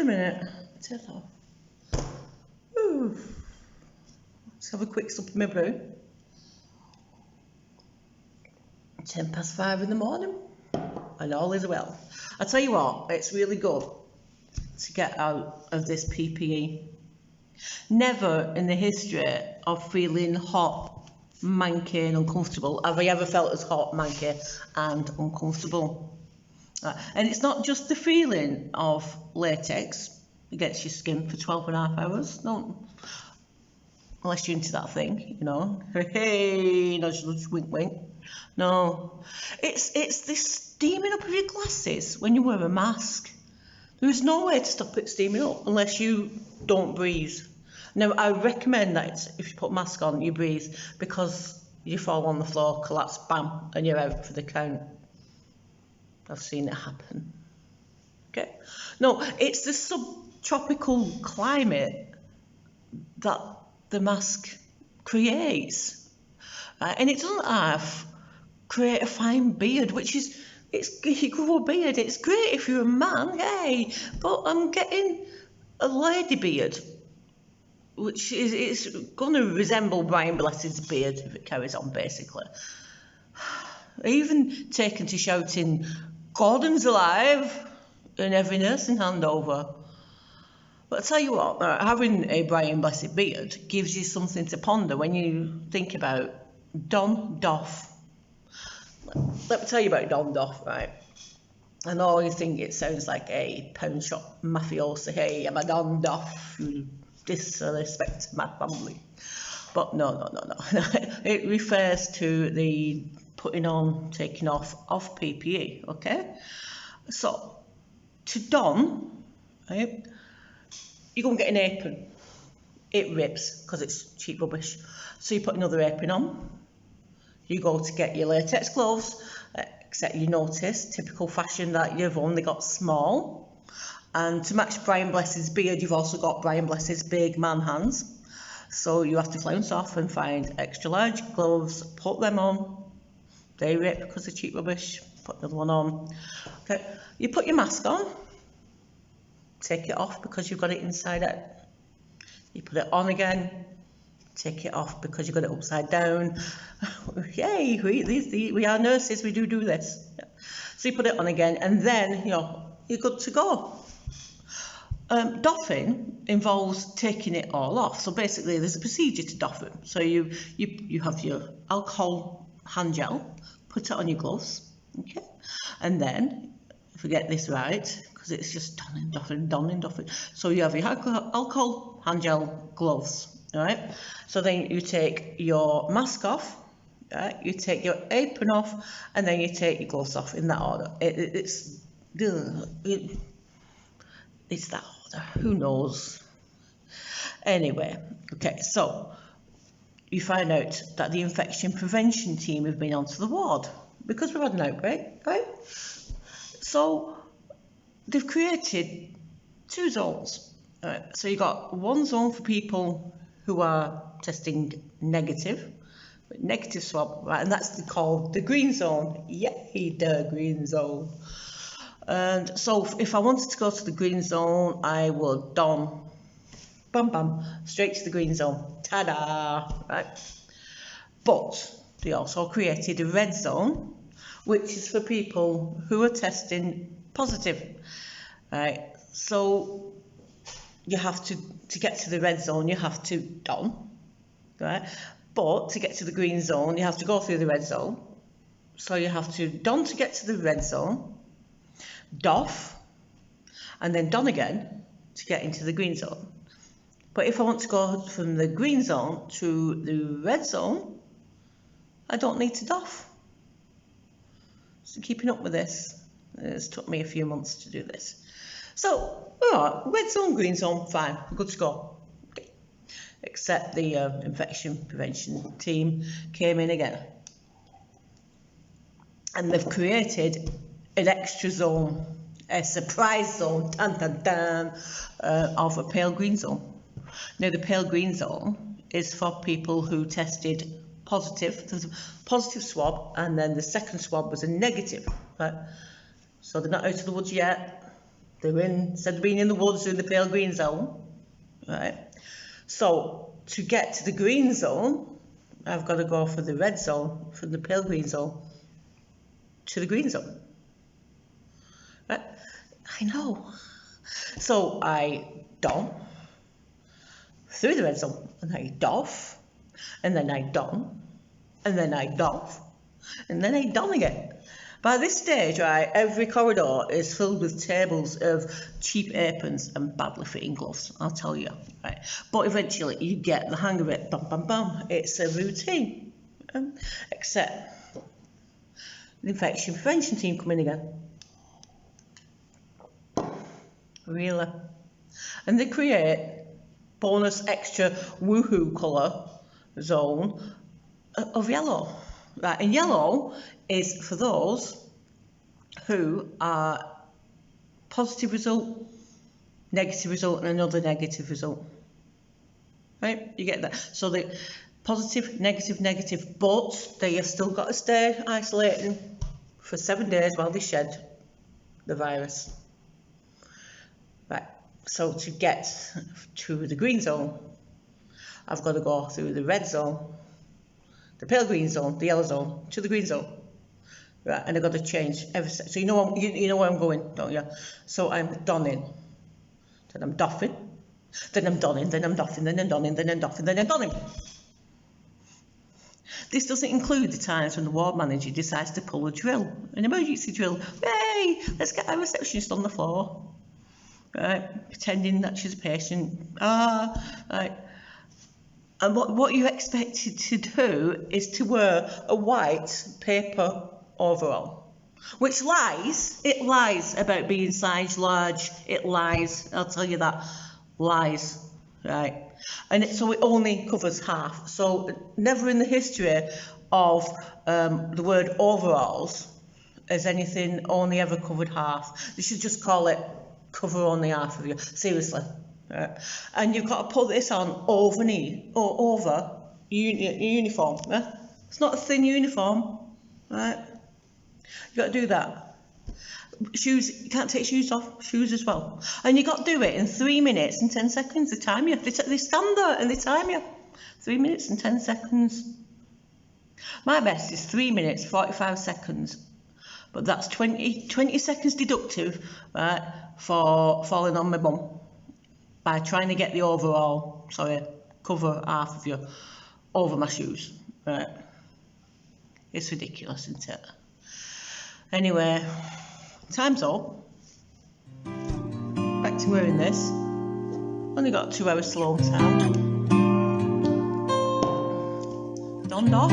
a minute. Ooh. Let's have a quick sip of my brew. 5:10 in the morning, and all is well. I tell you what, it's really good to get out of this PPE. Never in the history of feeling hot, manky and uncomfortable have I ever felt as hot, manky and uncomfortable. And it's not just the feeling of latex against your skin for 12.5 hours. No, unless you're into that thing, you know. Hey, no, just wink, wink. No, it's this steaming up of your glasses when you wear a mask. There is no way to stop it steaming up unless you don't breathe. Now, I recommend that if you put a mask on, you breathe, because you fall on the floor, collapse, bam, and you're out for the count. I've seen it happen. Okay. No, it's the subtropical climate that the mask creates, and it doesn't create a fine beard, which is, you grow a beard, it's great if you're a man, hey, but I'm getting a lady beard, which is, it's going to resemble Brian Blessed's beard if it carries on, basically. Even taken to shouting, "Gordon's alive," in every nursing handover. But I tell you what, having a Brian Blessed beard gives you something to ponder when you think about Doff. Let me tell you about Doff, right? I know you think it sounds like a pound shop mafioso. Hey, I'm a Doff. You disrespect my family. But no. It refers to the putting on, taking off of PPE, okay? So, to don, right, you go and get an apron. It rips because it's cheap rubbish. So you put another apron on. You go to get your latex gloves, except you notice, typical fashion, that you've only got small. And to match Brian Blessed's beard, you've also got Brian Blessed's big man hands. So you have to flounce off and find extra large gloves, put them on. They rip because they're cheap rubbish. Put another one on. Okay, you put your mask on. Take it off because you've got it inside out. You put it on again. Take it off because you've got it upside down. Yay, we are nurses, we do this. Yeah. So you put it on again, and then you're good to go. Doffing involves taking it all off. So basically there's a procedure to doffing. So you have your alcohol hand gel, put it on your gloves, okay? And then, if we get this right, because it's just donning. So you have your alcohol hand gel gloves, all right? So then you take your mask off, right? You take your apron off, and then you take your gloves off in that order. It's that order. Who knows? Anyway, okay, so you find out that the infection prevention team have been onto the ward because we've had an outbreak, right? So they've created 2 zones. Right? So you've got one zone for people who are testing negative swab, right? And that's called the green zone. Yay, the green zone. And so if I wanted to go to the green zone, I would don, bam, bam, straight to the green zone. Ta-da, right? But they also created a red zone, which is for people who are testing positive, right? So you have to get to the red zone, you have to don, right? But to get to the green zone, you have to go through the red zone. So you have to don to get to the red zone, doff, and then don again to get into the green zone. But if I want to go from the green zone to the red zone, I don't need to doff. So keeping up with this, it's took me a few months to do this. So, red zone, green zone, fine, we're good to go. Okay. Except the infection prevention team came in again. And they've created an extra zone, a surprise zone, of a pale green zone. Now, the pale green zone is for people who tested positive. There's a positive swab, and then the second swab was a negative. Right? So they're not out of the woods yet. instead of being in the woods, they're in the pale green zone, right? So to get to the green zone, I've got to go for the red zone, from the pale green zone to the green zone. Right? I know. So I don through the red zone, and I doff, and then I don, and then I doff, and then I don again. By this stage, right, every corridor is filled with tables of cheap aprons and badly fitting gloves, I'll tell you, right? But eventually you get the hang of it, bam, bam, bam. It's a routine, except the infection prevention team come in again. Really? And they create bonus extra woohoo colour zone of yellow. Right, and yellow is for those who are positive result, negative result, and another negative result. Right, you get that? So the positive, negative, negative, but they have still got to stay isolating for 7 days while they shed the virus. Right, so to get to the green zone, I've got to go through the red zone, the pale green zone, the yellow zone, to the green zone. Right, and I've got to change every step. So you know where I'm going, don't you? So I'm donning, then I'm doffing, then I'm donning, then I'm doffing, then I'm donning, then I'm doffing, then I'm donning. This doesn't include the times when the ward manager decides to pull a drill, an emergency drill. Hey, let's get our receptionist on the floor. Right, pretending that she's a patient. Right. And what you're expected to do is to wear a white paper overall, which lies. It lies about being size large. It lies. I'll tell you that. Lies. Right. And so it only covers half. So never in the history of the word overalls has anything only ever covered half. They should just call it cover only half of you. Seriously. Right. And you've got to put this on over uniform. Yeah? It's not a thin uniform, right? You've got to do that. Shoes, you can't take shoes off, shoes as well. And you've got to do it in 3 minutes and 10 seconds. They time you. They stand there and they time you. 3 minutes and 10 seconds. My best is 3 minutes, 45 seconds. But that's 20 seconds deductive, right, for falling on my bum. By trying to get the overall, cover half of you over my shoes, right? It's ridiculous, isn't it? Anyway, time's up. Back to wearing this. Only got 2 hours slow time. Donned off.